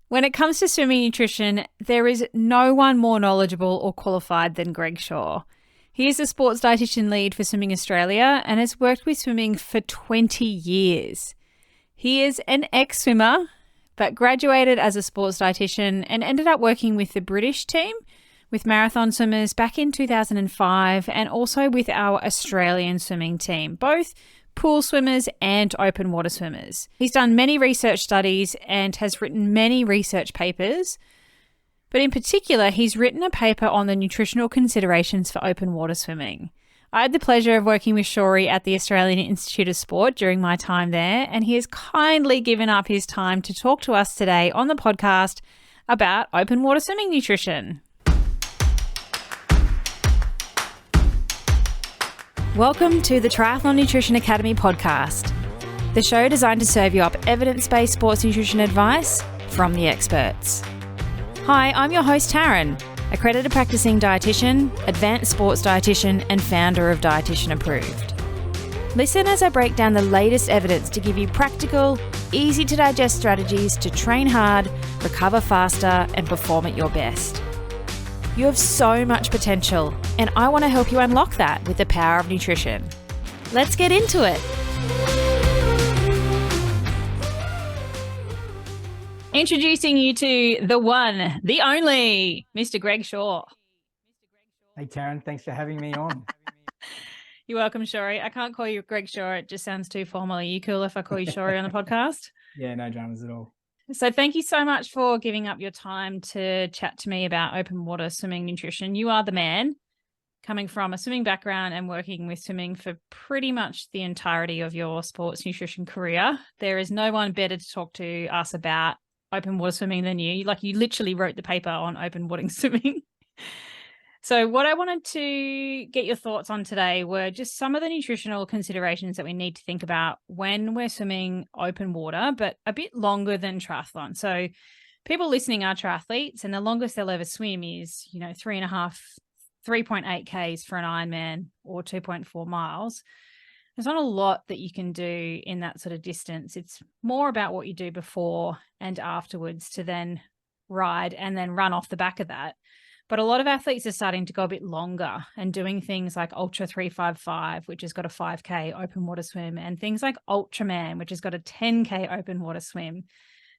When it comes to swimming nutrition, there is no one more knowledgeable or qualified than Greg Shaw. He is the sports dietitian lead for Swimming Australia and has worked with swimming for 20 years. He is an ex-swimmer, but graduated as a sports dietitian and ended up working with the British team, with marathon swimmers back in 2005, and also with our Australian swimming team, both pool swimmers and open water swimmers. He's done many research studies and has written many research papers, but in particular, he's written a paper on the nutritional considerations for open water swimming. I had the pleasure of working with Shori at the Australian Institute of Sport during my time there, and he has kindly given up his time to talk to us today on the podcast about open water swimming nutrition. Welcome to the Triathlon Nutrition Academy podcast, the show designed to serve you up evidence-based sports nutrition advice from the experts. Hi, I'm your host Taryn, accredited practicing dietitian, advanced sports dietitian, and founder of Dietitian Approved. Listen as I break down the latest evidence to give you practical, easy to digest strategies to train hard, recover faster, and perform at your best. You have so much potential, and I want to help you unlock that with the power of nutrition. Let's get into it. Introducing you to the one, the only, Mr. Greg Shaw. Hey, Taryn, thanks for having me on. You're welcome, Shori. I can't call you Greg Shaw. It just sounds too formal. Are you cool if I call you Shori on the podcast? Yeah, no dramas at all. So thank you so much for giving up your time to chat to me about open water swimming nutrition. You are the man, coming from a swimming background and working with swimming for pretty much the entirety of your sports nutrition career. There is no one better to talk to us about open water swimming than you. Like, you literally wrote the paper on open water swimming. So what I wanted to get your thoughts on today were just some of the nutritional considerations that we need to think about when we're swimming open water, but a bit longer than triathlon. So people listening are triathletes, and the longest they'll ever swim is, 3.8 Ks for an Ironman or 2.4 miles. There's not a lot that you can do in that sort of distance. It's more about what you do before and afterwards to then ride and then run off the back of that. But a lot of athletes are starting to go a bit longer and doing things like Ultra 355, which has got a 5K open water swim, and things like Ultraman, which has got a 10K open water swim.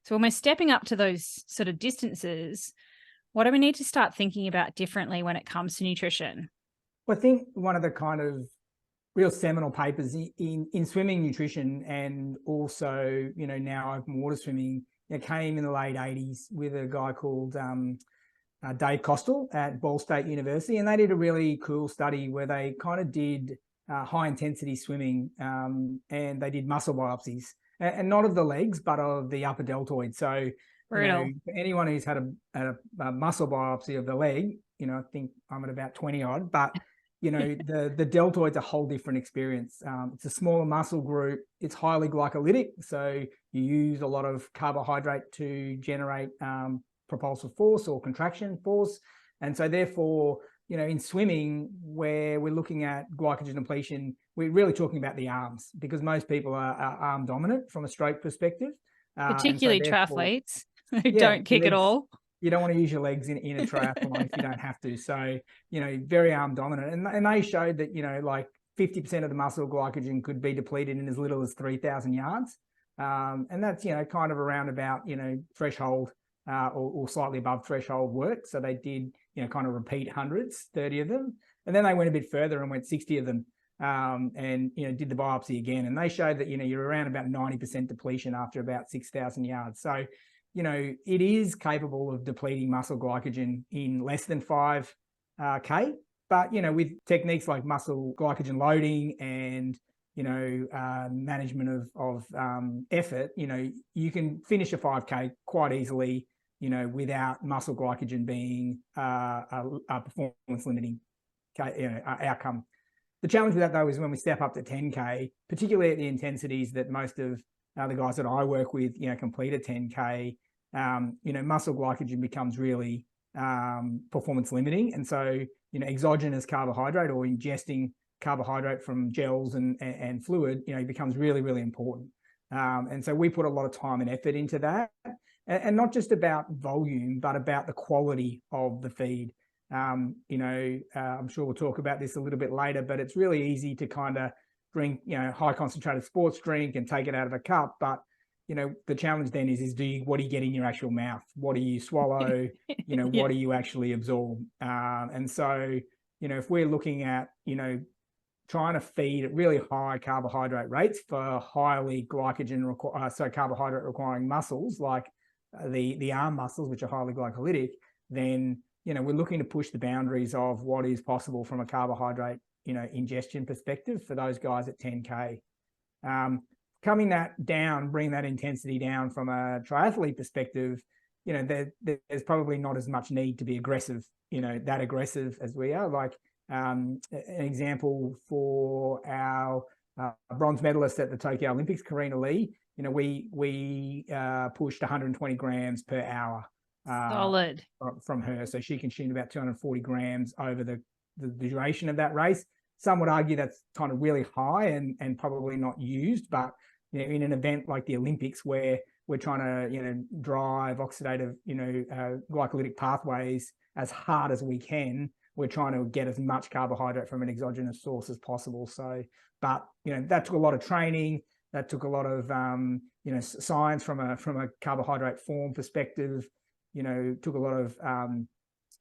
So when we're stepping up to those sort of distances, what do we need to start thinking about differently when it comes to nutrition? Well, I think one of the kind of real seminal papers in swimming nutrition, and also, now open water swimming, it came in the late 80s with a guy called Dave Costel at Ball State University, and they did a really cool study where they kind of did high intensity swimming, and they did muscle biopsies, and not of the legs, but of the upper deltoid. So, for anyone who's had a muscle biopsy of the leg, I think I'm at about 20 odd, but the deltoid's a whole different experience. It's a smaller muscle group. It's highly glycolytic, so you use a lot of carbohydrate to generate propulsive force or contraction force. And so therefore, in swimming, where we're looking at glycogen depletion, we're really talking about the arms, because most people are arm dominant from a stroke perspective. Particularly triathletes who don't kick legs, at all. You don't want to use your legs in a triathlon if you don't have to. So, very arm dominant. And they showed that, like 50% of the muscle glycogen could be depleted in as little as 3,000 yards. And that's, kind of around about, threshold or slightly above threshold work. So they did, kind of repeat hundreds, 30 of them. And then they went a bit further and went 60 of them, and, did the biopsy again. And they showed that, you're around about 90% depletion after about 6,000 yards. So, it is capable of depleting muscle glycogen in less than 5K. But, with techniques like muscle glycogen loading and, management of effort, you can finish a 5K quite easily, without muscle glycogen being a performance limiting outcome. The challenge with that, though, is when we step up to 10K, particularly at the intensities that most of the guys that I work with, complete a 10K, muscle glycogen becomes really performance limiting. And so, exogenous carbohydrate, or ingesting carbohydrate from gels and fluid, becomes really, really important. And so we put a lot of time and effort into that. and not just about volume, but about the quality of the feed. I'm sure we'll talk about this a little bit later, but it's really easy to kind of drink, high concentrated sports drink and take it out of a cup. But, the challenge then is what do you get in your actual mouth? What do you swallow? What do you actually absorb? And so, if we're looking at, trying to feed at really high carbohydrate rates for highly carbohydrate requiring muscles like the arm muscles, which are highly glycolytic, then we're looking to push the boundaries of what is possible from a carbohydrate ingestion perspective for those guys at 10K. Coming that down, bring that intensity down from a triathlete perspective, there's probably not as much need to be aggressive, that aggressive as we are. Like an example for our bronze medalist at the Tokyo Olympics, Karina Lee, we pushed 120 grams per hour Solid. from her. So she consumed about 240 grams over the duration of that race. Some would argue that's kind of really high and probably not used, but in an event like the Olympics where we're trying to drive oxidative glycolytic pathways as hard as we can, we're trying to get as much carbohydrate from an exogenous source as possible. So, but that took a lot of training. That took a lot of science from a carbohydrate form perspective. Took a lot of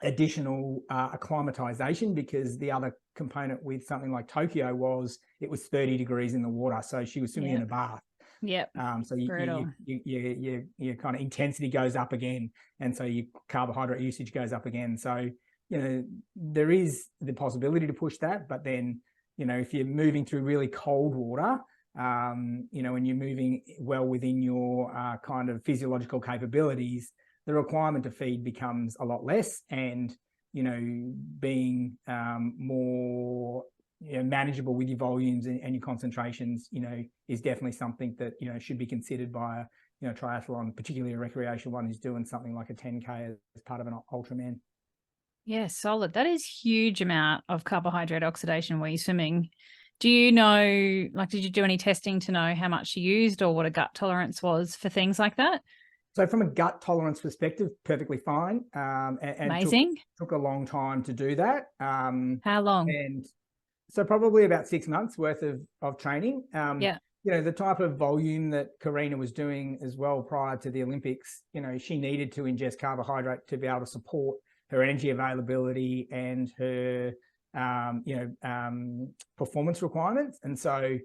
additional acclimatization, because the other component with something like Tokyo was it was 30 degrees in the water, so she was swimming in a bath. Yep. So your kind of intensity goes up again, and so your carbohydrate usage goes up again. So there is the possibility to push that, but then if you're moving through really cold water, and you're moving well within your kind of physiological capabilities, the requirement to feed becomes a lot less, and being more manageable with your volumes and your concentrations is definitely something that should be considered by a triathlon, particularly a recreational one who's doing something like a 10K as part of an Ultraman. Yeah, solid. That is huge amount of carbohydrate oxidation while you're swimming. Do you know, did you do any testing to know how much you used or what a gut tolerance was for things like that? So from a gut tolerance perspective, perfectly fine. And Amazing. Took a long time to do that. How long? And so probably about 6 months worth of training. Yeah. The type of volume that Karina was doing as well prior to the Olympics, she needed to ingest carbohydrate to be able to support her energy availability and her, performance requirements. And so,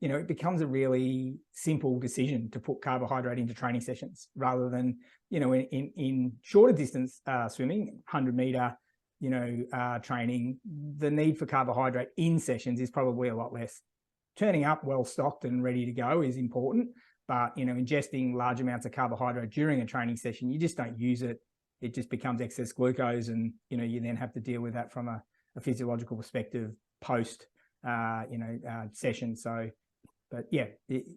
it becomes a really simple decision to put carbohydrate into training sessions rather than, in shorter distance swimming, 100 meter, training, the need for carbohydrate in sessions is probably a lot less. Turning up well stocked and ready to go is important, but ingesting large amounts of carbohydrate during a training session, you just don't use it. It just becomes excess glucose, and you then have to deal with that from a physiological perspective post session. So, but yeah,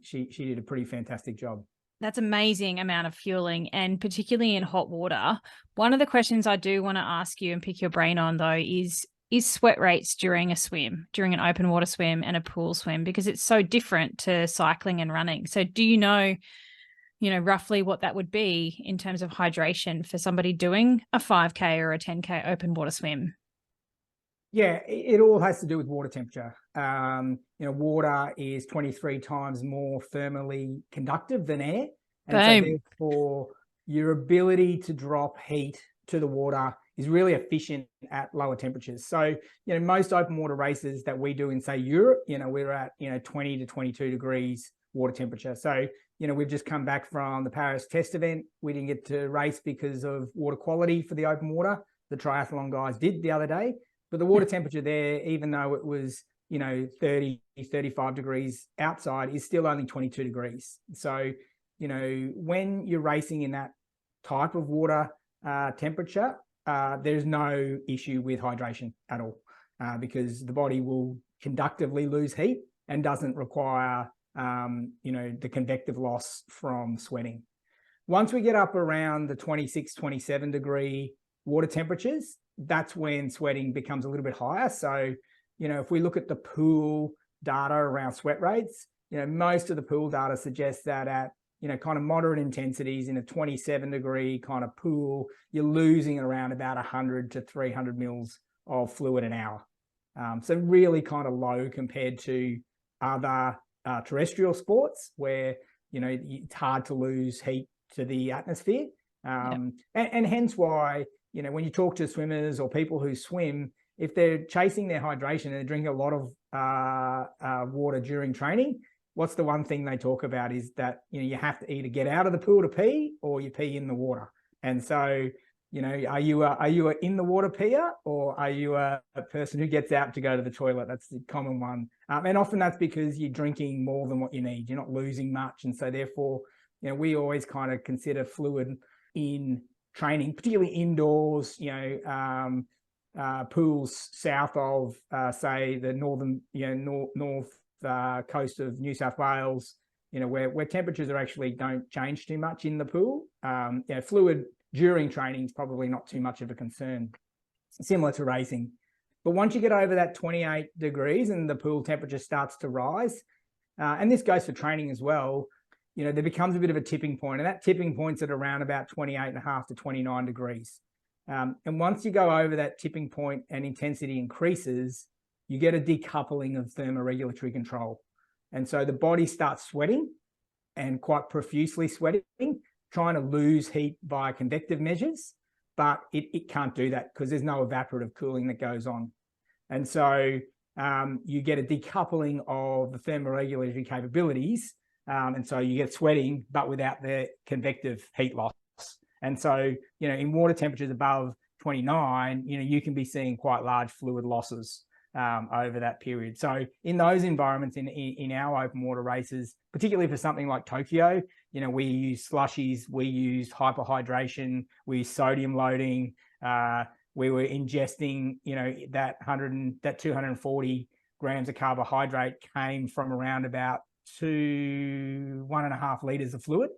she did a pretty fantastic job. That's amazing amount of fueling, and particularly in hot water. One of the questions I do want to ask you and pick your brain on, though, is sweat rates during a swim, during an open water swim and a pool swim, because it's so different to cycling and running. So do you know roughly what that would be in terms of hydration for somebody doing a 5K or a 10K open water swim? Yeah, it all has to do with water temperature. Water is 23 times more thermally conductive than air. And so therefore, your ability to drop heat to the water is really efficient at lower temperatures. So, most open water races that we do in, say, Europe, we're at, 20 to 22 degrees water temperature. So, we've just come back from the Paris test event. We didn't get to race because of water quality for the open water. The triathlon guys did the other day. But the water temperature there, even though it was, 30, 35 degrees outside, is still only 22 degrees. So, when you're racing in that type of water temperature, there's no issue with hydration at all, because the body will conductively lose heat and doesn't require, the convective loss from sweating. Once we get up around the 26, 27 degree water temperatures, that's when sweating becomes a little bit higher. So, if we look at the pool data around sweat rates, most of the pool data suggests that at kind of moderate intensities in a 27-degree kind of pool, you're losing around about 100 to 300 mils of fluid an hour. So really kind of low compared to other terrestrial sports where, it's hard to lose heat to the atmosphere. And hence why, when you talk to swimmers or people who swim, if they're chasing their hydration and they're drinking a lot of water during training, what's the one thing they talk about is that, you have to either get out of the pool to pee or you pee in the water. And so, are you a in the water peer, or are you a person who gets out to go to the toilet? That's the common one. And often that's because you're drinking more than what you need. You're not losing much. And so therefore, we always kind of consider fluid in training, particularly indoors, pools south of, say, the northern, north coast of New South Wales, where temperatures are actually don't change too much in the pool. Fluid during training is probably not too much of a concern, similar to racing. But once you get over that 28 degrees and the pool temperature starts to rise, and this goes for training as well, there becomes a bit of a tipping point, and that tipping point's at around about 28.5 to 29 degrees. And once you go over that tipping point and intensity increases, you get a decoupling of thermoregulatory control. And so the body starts sweating, and quite profusely sweating, trying to lose heat via convective measures, but it can't do that because there's no evaporative cooling that goes on. And so you get a decoupling of the thermoregulatory capabilities, and so you get sweating, but without the convective heat loss. And so, in water temperatures above 29, you can be seeing quite large fluid losses over that period. So in those environments, in our open water races, particularly for something like Tokyo, we use slushies, we use hyperhydration, we use sodium loading. We were ingesting, that 240 grams of carbohydrate came from around about 1.5 liters of fluid.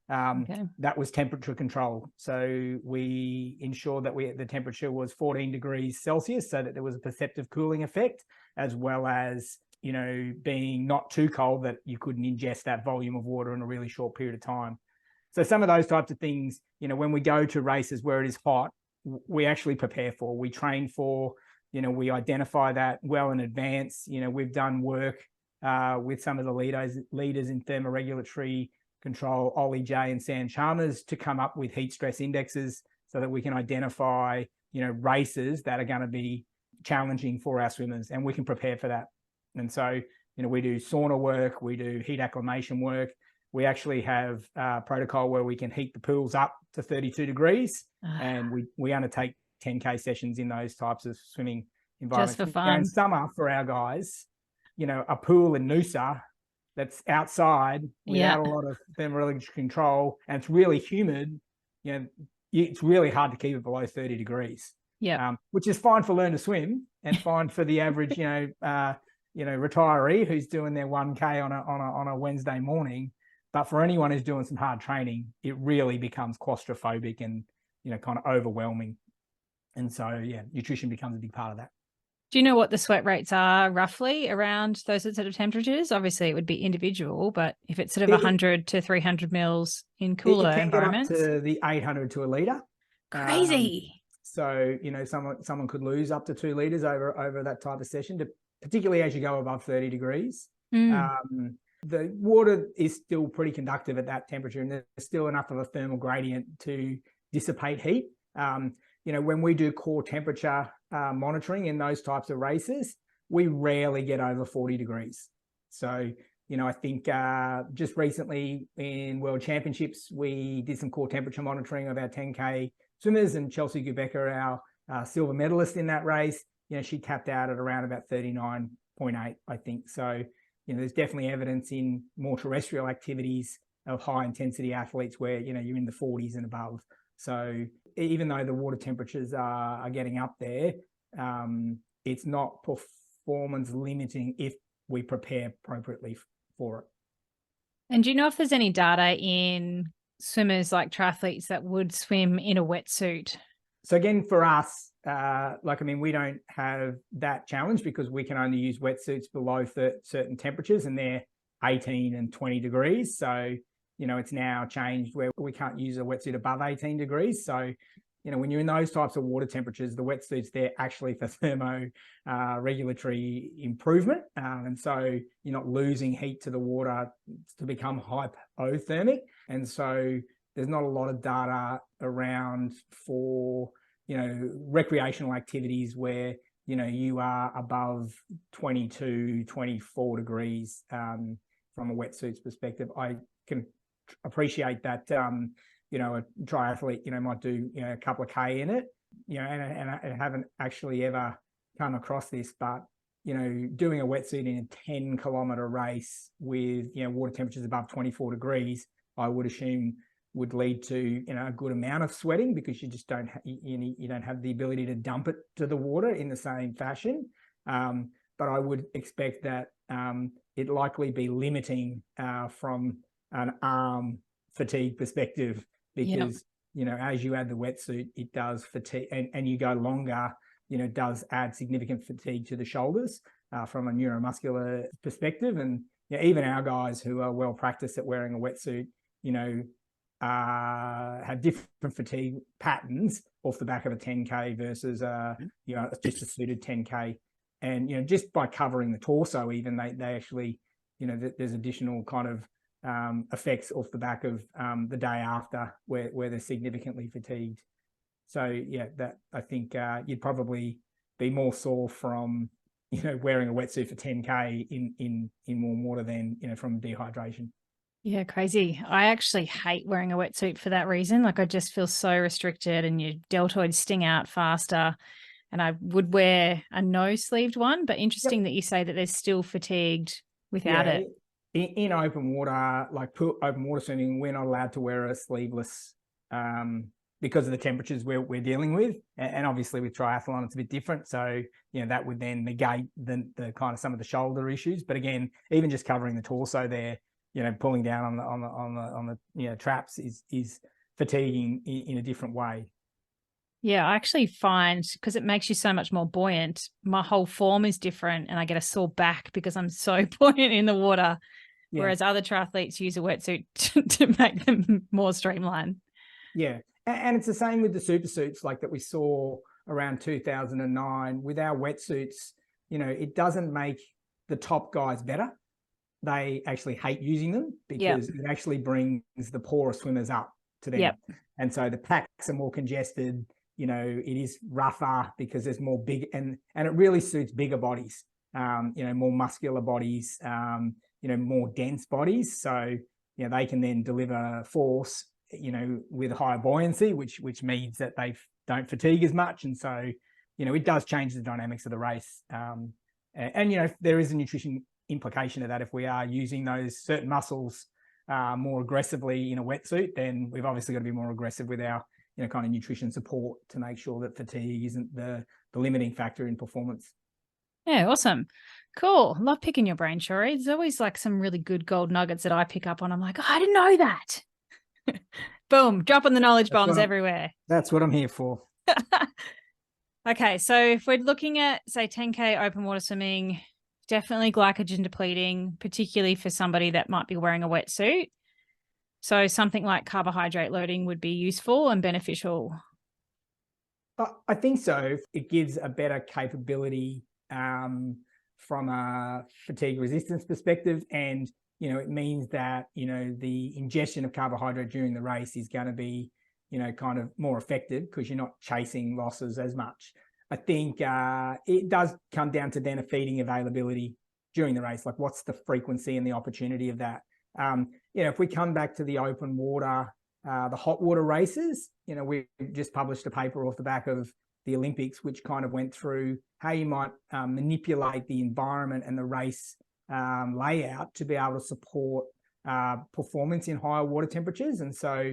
That was temperature control. So we ensured that the temperature was 14 degrees Celsius so that there was a perceptive cooling effect, as well as, being not too cold that you couldn't ingest that volume of water in a really short period of time. So some of those types of things, when we go to races where it is hot, we actually prepare for, we train for, we identify that well in advance. We've done work with some of the leaders in thermoregulatory control, Ollie J and Sam Chalmers, to come up with heat stress indexes so that we can identify, races that are going to be challenging for our swimmers, and we can prepare for that. And so, we do sauna work, we do heat acclimation work. We actually have a protocol where we can heat the pools up to 32 degrees, and we undertake 10K sessions in those types of swimming environments. Just for fun. In summer, for our guys, a pool in Noosa that's outside without a lot of thermoregulatory control, and it's really humid, it's really hard to keep it below 30 degrees. Which is fine for learn to swim and fine for the average, retiree who's doing their 1K on a Wednesday morning. But for anyone who's doing some hard training, it really becomes claustrophobic and, kind of overwhelming. And so, nutrition becomes a big part of that. Do you know what the sweat rates are roughly around those sort of temperatures? Obviously, it would be individual, but if it's sort of 100 to 300 mils in cooler environments, get up to the 800 to a litre. Crazy. So someone could lose up to 2 litres over that type of session, particularly as you go above 30 degrees. The water is still pretty conductive at that temperature, and there's still enough of a thermal gradient to dissipate heat. When we do core temperature monitoring in those types of races, we rarely get over 40 degrees. So, I think just recently in World Championships, we did some core temperature monitoring of our 10K swimmers, and Chelsea Gubecka, our silver medalist in that race, she tapped out at around about 39.8, I think. So, there's definitely evidence in more terrestrial activities of high intensity athletes where, you're in the 40s and above. So even though the water temperatures are getting up there, it's not performance limiting if we prepare appropriately for it. And do you know if there's any data in swimmers like triathletes that would swim in a wetsuit? So again, for us, we don't have that challenge because we can only use wetsuits below certain temperatures, and they're 18 and 20 degrees. So, it's now changed where we can't use a wetsuit above 18 degrees. So, when you're in those types of water temperatures, the wetsuit's there actually for regulatory improvement. And so you're not losing heat to the water to become hypothermic. And so there's not a lot of data around for, recreational activities where, you are above 22, 24 degrees from a wetsuit's perspective. I can appreciate that, a triathlete, might do, a couple of K in it, and I haven't actually ever come across this, but, doing a wetsuit in a 10-kilometer race with, water temperatures above 24 degrees, I would assume would lead to, a good amount of sweating because you just don't, you don't have the ability to dump it to the water in the same fashion. But I would expect that it likely be limiting from an arm fatigue perspective because, as you add the wetsuit, it does fatigue and you go longer, does add significant fatigue to the shoulders from a neuromuscular perspective. And even our guys who are well practiced at wearing a wetsuit, have different fatigue patterns off the back of a 10K versus, just a suited 10K. And, just by covering the torso, even they actually, there's additional kind of effects off the back of the day after where they're significantly fatigued. So, that I think you'd probably be more sore from, wearing a wetsuit for 10K in warm water than, from dehydration. Yeah, crazy. I actually hate wearing a wetsuit for that reason. Like I just feel so restricted and your deltoids sting out faster. And I would wear a no-sleeved one, but interesting that you say that they're still fatigued without it. In open water, like open water swimming, we're not allowed to wear a sleeveless because of the temperatures we're dealing with. And obviously with triathlon, it's a bit different. So, that would then negate the kind of some of the shoulder issues. But again, even just covering the torso there, pulling down on the traps is fatiguing in a different way. Yeah, I actually find because it makes you so much more buoyant, my whole form is different and I get a sore back because I'm so buoyant in the water. Yeah. Whereas other triathletes use a wetsuit to make them more streamlined. Yeah. And it's the same with the super suits like that we saw around 2009 with our wetsuits. It doesn't make the top guys better. They actually hate using them because it actually brings the poorer swimmers up to them. And so the packs are more congested. It is rougher because there's more big and it really suits bigger bodies, more muscular bodies, more dense bodies. So, they can then deliver force, with higher buoyancy, which means that they don't fatigue as much. And so, it does change the dynamics of the race. And there is a nutrition implication of that. If we are using those certain muscles more aggressively in a wetsuit, then we've obviously got to be more aggressive with our kind of nutrition support to make sure that fatigue isn't the limiting factor in performance. Yeah, awesome. Cool. Love picking your brain, Shori. There's always like some really good gold nuggets that I pick up on. I'm like, oh, I didn't know that. Boom, dropping the knowledge bombs everywhere. That's what I'm here for. Okay, so if we're looking at, say, 10K open water swimming, definitely glycogen depleting, particularly for somebody that might be wearing a wetsuit. So something like carbohydrate loading would be useful and beneficial. I think so. It gives a better capability from a fatigue resistance perspective. And, it means that, the ingestion of carbohydrate during the race is going to be, kind of more effective because you're not chasing losses as much. I think it does come down to then a feeding availability during the race. Like what's the frequency and the opportunity of that? If we come back to the open water, the hot water races, we just published a paper off the back of the Olympics, which kind of went through how you might manipulate the environment and the race layout to be able to support performance in higher water temperatures. And so,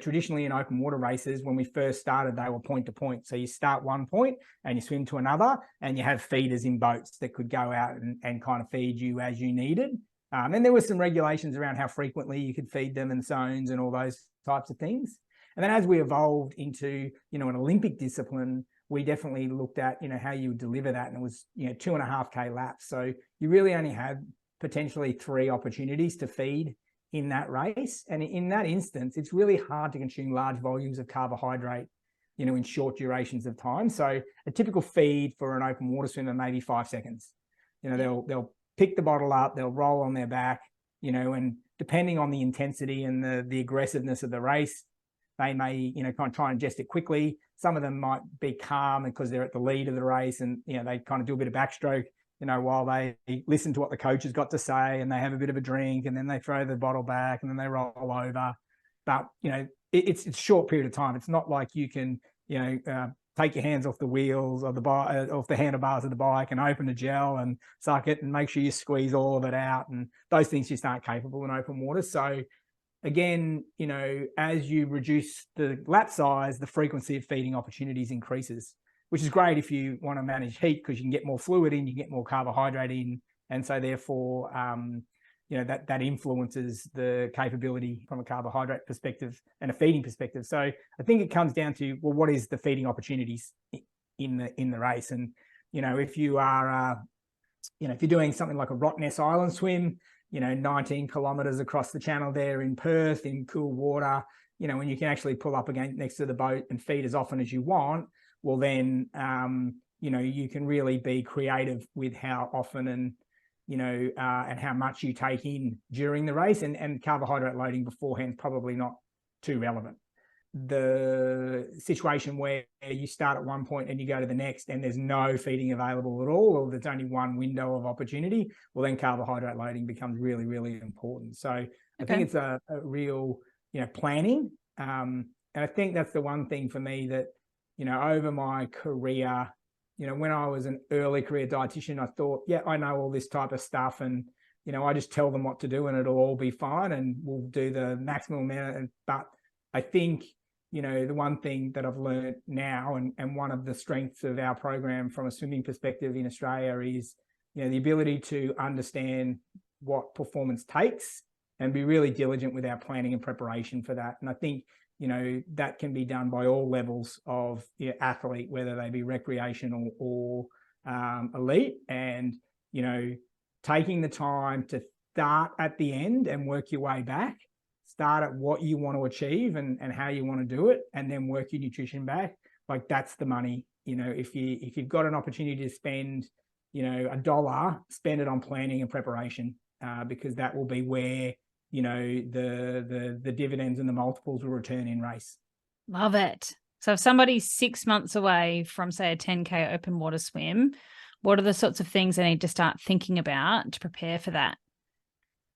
traditionally in open water races, when we first started, they were point to point. So you start one point and you swim to another and you have feeders in boats that could go out and kind of feed you as you needed. And there were some regulations around how frequently you could feed them and zones and all those types of things. And then as we evolved into, an Olympic discipline, we definitely looked at, how you would deliver that. And it was, 2.5K laps. So you really only had potentially 3 opportunities to feed in that race. And in that instance, it's really hard to consume large volumes of carbohydrate, in short durations of time. So a typical feed for an open water swimmer may be 5 seconds. They'll pick the bottle up, they'll roll on their back, and depending on the intensity and the aggressiveness of the race, they may, kind of try and ingest it quickly. Some of them might be calm because they're at the lead of the race, and, they kind of do a bit of backstroke, while they listen to what the coach has got to say, and they have a bit of a drink, and then they throw the bottle back, and then they roll over. But, it's a short period of time. It's not like you can, take your hands off the wheels of off the handlebars of the bike and open a gel and suck it and make sure you squeeze all of it out. And those things just aren't capable in open water. So again, as you reduce the lap size, the frequency of feeding opportunities increases, which is great if you want to manage heat, because you can get more fluid in, you get more carbohydrate in. And so therefore, that influences the capability from a carbohydrate perspective and a feeding perspective. So I think it comes down to, well, what is the feeding opportunities in the race? And, if you are, if you're doing something like a Rottnest Island swim, 19 kilometers across the channel there in Perth in cool water, when you can actually pull up again next to the boat and feed as often as you want, well then, you can really be creative with how often and how much you take in during the race, and carbohydrate loading beforehand is probably not too relevant. The situation where you start at one point and you go to the next and there's no feeding available at all, or there's only one window of opportunity, well then carbohydrate loading becomes really, really important. So I think it's a real, planning. And I think that's the one thing for me that, over my career, when I was an early career dietitian, I thought, yeah, I know all this type of stuff, and, I just tell them what to do and it'll all be fine and we'll do the maximum amount. But I think, the one thing that I've learned now, and one of the strengths of our program from a swimming perspective in Australia is, the ability to understand what performance takes and be really diligent with our planning and preparation for that. And I think, that can be done by all levels of athlete, whether they be recreational or elite. And, taking the time to start at the end and work your way back, start at what you want to achieve and how you want to do it, and then work your nutrition back. Like, that's the money. If you've got an opportunity to spend, $1, spend it on planning and preparation, because that will be where, the dividends and the multiples will return in race. Love it. So if somebody's 6 months away from, say, a 10K open water swim, what are the sorts of things they need to start thinking about to prepare for that?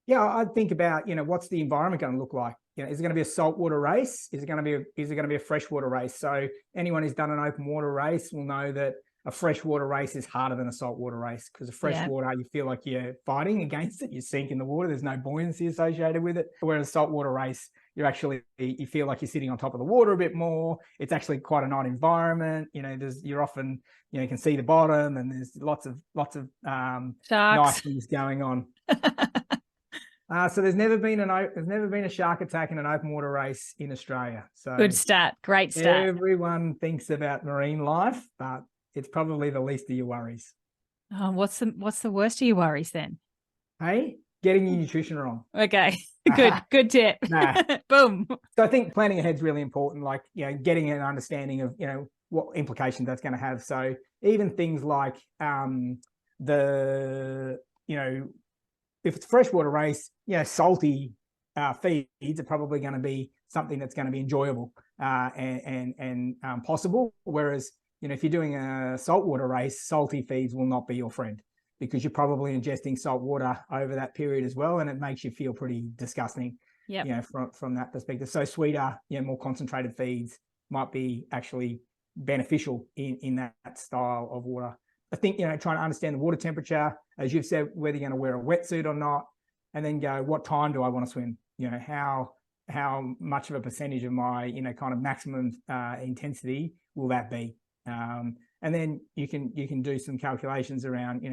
Yeah, I'd think about, what's the environment going to look like? Is it going to be a saltwater race? Is it going to be a freshwater race? So anyone who's done an open water race will know that a freshwater race is harder than a saltwater race, because a freshwater, you feel like you're fighting against it. You sink in the water. There's no buoyancy associated with it. Whereas a saltwater race, you feel like you're sitting on top of the water a bit more. It's actually quite a nice environment. You're often, you can see the bottom, and there's lots of nice things going on. So there's never been a shark attack in an open water race in Australia. So good stat, great stat. Everyone thinks about marine life, but it's probably the least of your worries. Oh, what's the worst of your worries then? Hey, getting your nutrition wrong. Okay, good tip. Boom. So I think planning ahead is really important. Like, getting an understanding of what implications that's going to have. So even things like if it's a freshwater race, salty feeds are probably going to be something that's going to be enjoyable and possible. Whereas, if you're doing a saltwater race, salty feeds will not be your friend, because you're probably ingesting salt water over that period as well, and it makes you feel pretty disgusting. From that perspective. So sweeter, more concentrated feeds might be actually beneficial in that style of water. I think, trying to understand the water temperature, as you've said, whether you're going to wear a wetsuit or not, and then go, what time do I want to swim? How much of a percentage of my, kind of maximum intensity will that be? And then you can do some calculations around,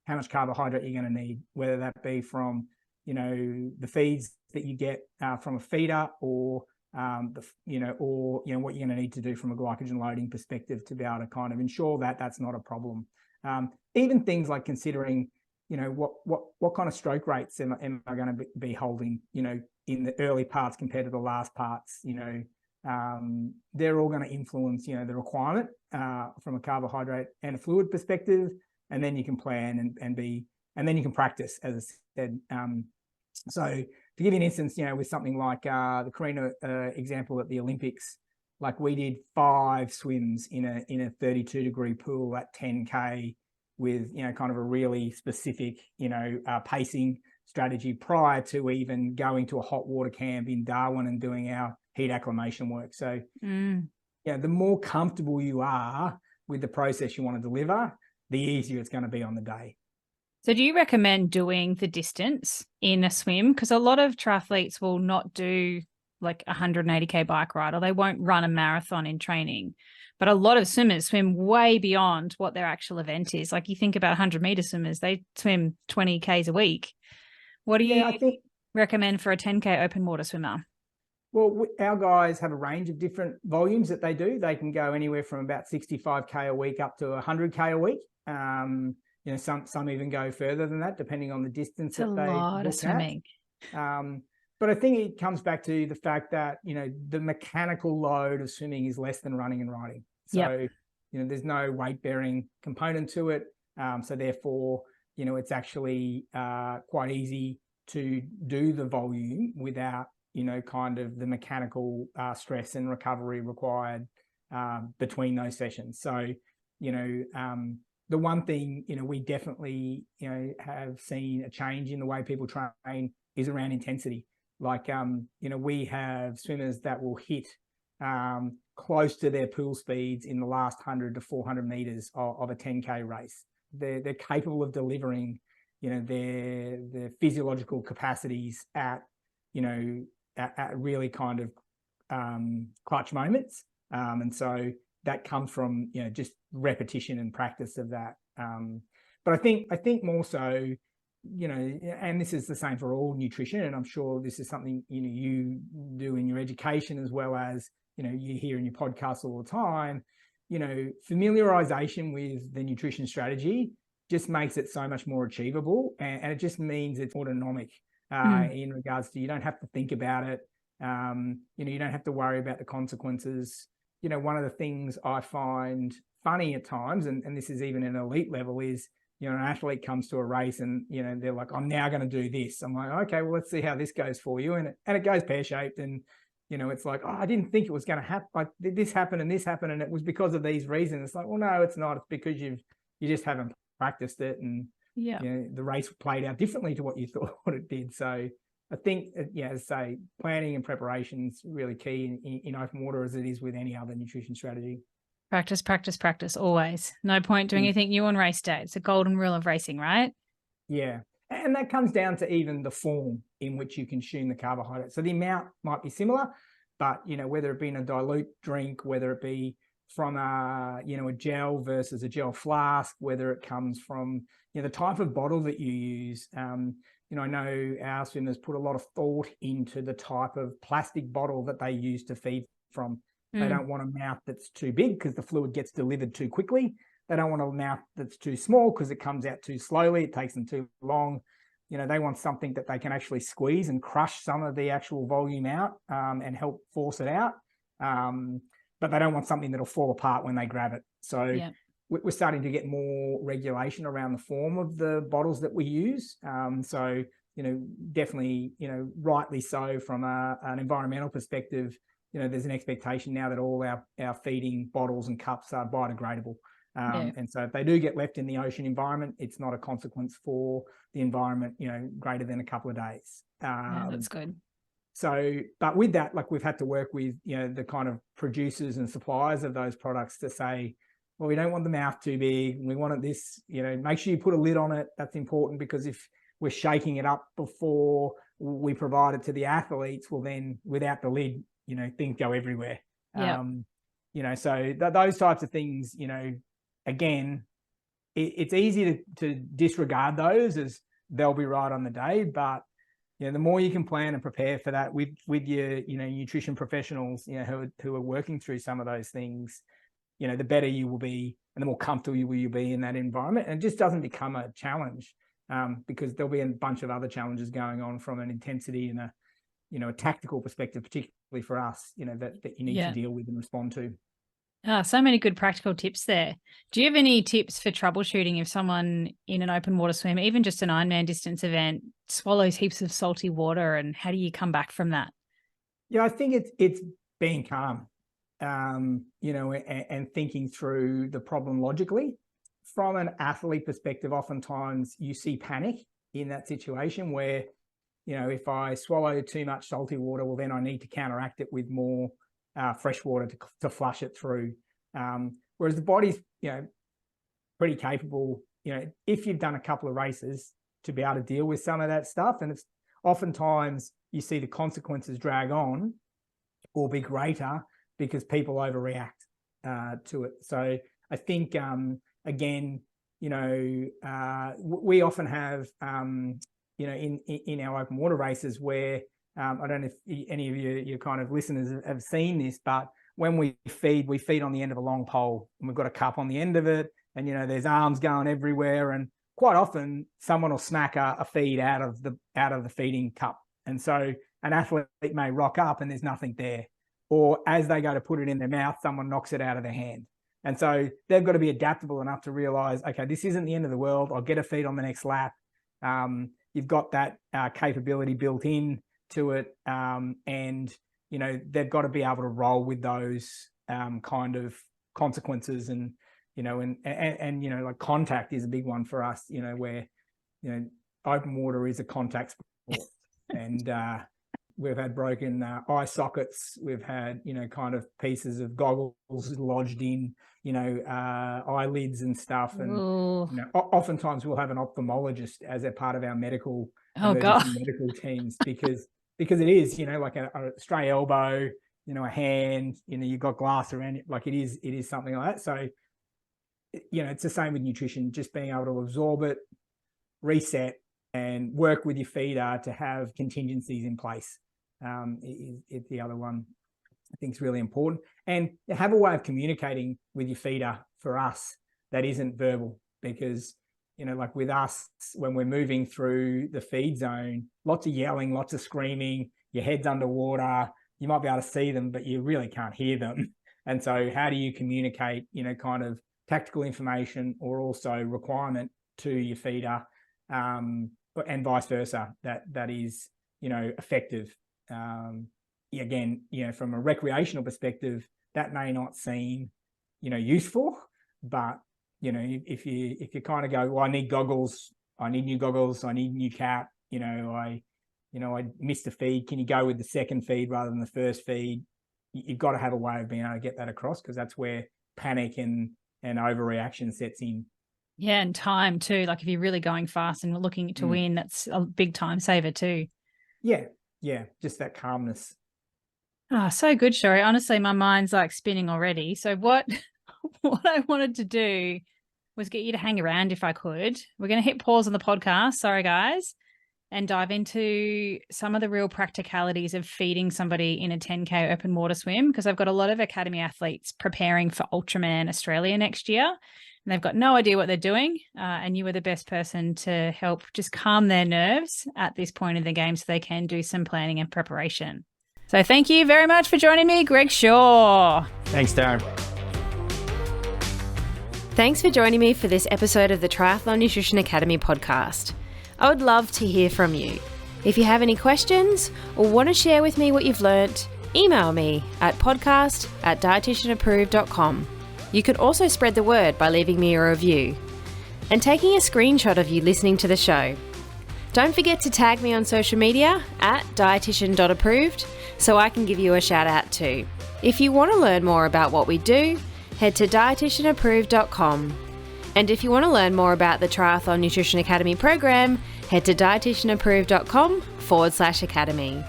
how much carbohydrate you're going to need, whether that be from, the feeds that you get from a feeder, or what you're going to need to do from a glycogen loading perspective to be able to kind of ensure that that's not a problem. Even things like considering, what kind of stroke rates am I going to be holding? in the early parts compared to the last parts, they're all going to influence, the requirement from a carbohydrate and a fluid perspective. And then you can plan and then you can practice, as I said. So to give you an instance, with something like the Karina example at the Olympics, like we did 5 swims in a 32-degree pool at 10K with, kind of a really specific, pacing strategy prior to even going to a hot water camp in Darwin and doing our heat acclimation work. So, the more comfortable you are with the process you want to deliver, the easier it's going to be on the day. So do you recommend doing the distance in a swim? Because a lot of triathletes will not do like a 180K bike ride, or they won't run a marathon in training. But a lot of swimmers swim way beyond what their actual event is. Like you think about 100-meter swimmers, they swim 20Ks a week. What do you recommend for a 10K open water swimmer? Well, our guys have a range of different volumes that they do. They can go anywhere from about 65K a week up to 100K a week. Some even go further than that, depending on the distance that they look at. Swimming. But I think it comes back to the fact that, the mechanical load of swimming is less than running and riding. So, there's no weight bearing component to it. So therefore, it's actually quite easy to do the volume without, kind of the mechanical stress and recovery required between those sessions. So, the one thing, we definitely, have seen a change in the way people train is around intensity. Like, we have swimmers that will hit close to their pool speeds in the last 100 to 400 meters of a 10K race. They're capable of delivering, their physiological capacities at really kind of clutch moments. And so that comes from, just repetition and practice of that. But I think more so, and this is the same for all nutrition, and I'm sure this is something, you do in your education as well as, you hear in your podcast all the time, familiarization with the nutrition strategy just makes it so much more achievable. And it just means it's autonomic in regards to, you don't have to think about it. You don't have to worry about the consequences. One of the things I find funny at times, and this is even an elite level, is, an athlete comes to a race and, they're like, I'm now going to do this. I'm like, okay, well, let's see how this goes for you. And it goes pear-shaped. And, it's like, oh, I didn't think it was going to happen. Like this happened and this happened. And it was because of these reasons. It's like, well, no, it's not. It's because you just haven't practiced it. And, the race played out differently to what you thought it did. So I think, as I say, planning and preparation is really key in open water, as it is with any other nutrition strategy. Practice, practice, practice, always. No point doing anything new on race day. It's a golden rule of racing, right? Yeah. And that comes down to even the form in which you consume the carbohydrate. So the amount might be similar, but, whether it be in a dilute drink, whether it be from a gel versus a gel flask, whether it comes from, the type of bottle that you use. I know our swimmers put a lot of thought into the type of plastic bottle that they use to feed from. They don't want a mouth that's too big because the fluid gets delivered too quickly. They don't want a mouth that's too small because it comes out too slowly. It takes them too long. They want something that they can actually squeeze and crush some of the actual volume out and help force it out. But they don't want something that'll fall apart when they grab it. So we're starting to get more regulation around the form of the bottles that we use. So, definitely, rightly so from an environmental perspective. There's an expectation now that all our feeding bottles and cups are biodegradable. And so if they do get left in the ocean environment, it's not a consequence for the environment, greater than a couple of days. That's good. So, but with that, like we've had to work with, the kind of producers and suppliers of those products to say, well, we don't want the mouth too big. We want it this, make sure you put a lid on it. That's important because if we're shaking it up before we provide it to the athletes, well, then without the lid, things go everywhere. So those types of things, again, it's easy to disregard those as they'll be right on the day. But, the more you can plan and prepare for that with your, nutrition professionals, who are working through some of those things, the better you will be and the more comfortable you will be in that environment. And it just doesn't become a challenge because there'll be a bunch of other challenges going on from an intensity and a tactical perspective, particularly for us, that you need to deal with and respond to. So many good practical tips there. Do you have any tips for troubleshooting if someone in an open water swim, even just an Ironman distance event, swallows heaps of salty water, and how do you come back from that? Yeah, I think it's being calm, and thinking through the problem logically. From an athlete perspective, oftentimes you see panic in that situation where, if I swallow too much salty water, well, then I need to counteract it with more fresh water to flush it through. Whereas the body's, pretty capable, if you've done a couple of races, to be able to deal with some of that stuff. And it's oftentimes you see the consequences drag on or be greater because people overreact to it. So I think, again, we often have, in our open water races where, I don't know if any of your kind of listeners have seen this, but when we feed on the end of a long pole, and we've got a cup on the end of it, and there's arms going everywhere, and quite often someone will snack a feed out of the feeding cup, and so an athlete may rock up and there's nothing there, or as they go to put it in their mouth, someone knocks it out of their hand, and so they've got to be adaptable enough to realize, okay, this isn't the end of the world. I'll get a feed on the next lap. You've got that capability built in to it, and they've got to be able to roll with those kind of consequences, and like contact is a big one for us, where open water is a contact sport, and we've had broken eye sockets, we've had and pieces of goggles lodged in eyelids and stuff, and oftentimes we'll have an ophthalmologist as a part of our medical medical teams because it is like a stray elbow, a hand, you've got glass around it, like it is something like that. So it's the same with nutrition, just being able to absorb it, reset, and work with your feeder to have contingencies in place is the other one I think is really important. And have a way of communicating with your feeder for us that isn't verbal, because like with us, when we're moving through the feed zone, lots of yelling, lots of screaming, your head's underwater, you might be able to see them, but you really can't hear them. And so how do you communicate, kind of tactical information or also requirement to your feeder, and vice versa, that is, effective. Again, from a recreational perspective, that may not seem, useful, but if you kind of go, well, I need goggles, I need new goggles, I need new cap, I missed a feed. Can you go with the second feed rather than the first feed? You've got to have a way of being able to get that across, because that's where panic and overreaction sets in. Yeah, and time too. Like if you're really going fast and looking to win, that's a big time saver too. Yeah, just that calmness. Oh, so good, Shori. Honestly, my mind's like spinning already. So what I wanted to do was get you to hang around if I could. We're going to hit pause on the podcast. Sorry, guys. And dive into some of the real practicalities of feeding somebody in a 10K open water swim, because I've got a lot of academy athletes preparing for Ultraman Australia next year, and they've got no idea what they're doing. And you were the best person to help just calm their nerves at this point in the game so they can do some planning and preparation. So thank you very much for joining me, Greg Shaw. Thanks, Darren. Thanks for joining me for this episode of the Triathlon Nutrition Academy podcast. I would love to hear from you. If you have any questions or want to share with me what you've learnt, email me at podcast@dietitianapproved.com. You can also spread the word by leaving me a review and taking a screenshot of you listening to the show. Don't forget to tag me on social media at dietitian.approved so I can give you a shout out too. If you want to learn more about what we do, head to dietitianapproved.com. And if you want to learn more about the Triathlon Nutrition Academy program, head to dietitianapproved.com/academy.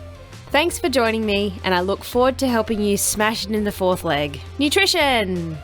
Thanks for joining me, and I look forward to helping you smash it in the fourth leg. Nutrition!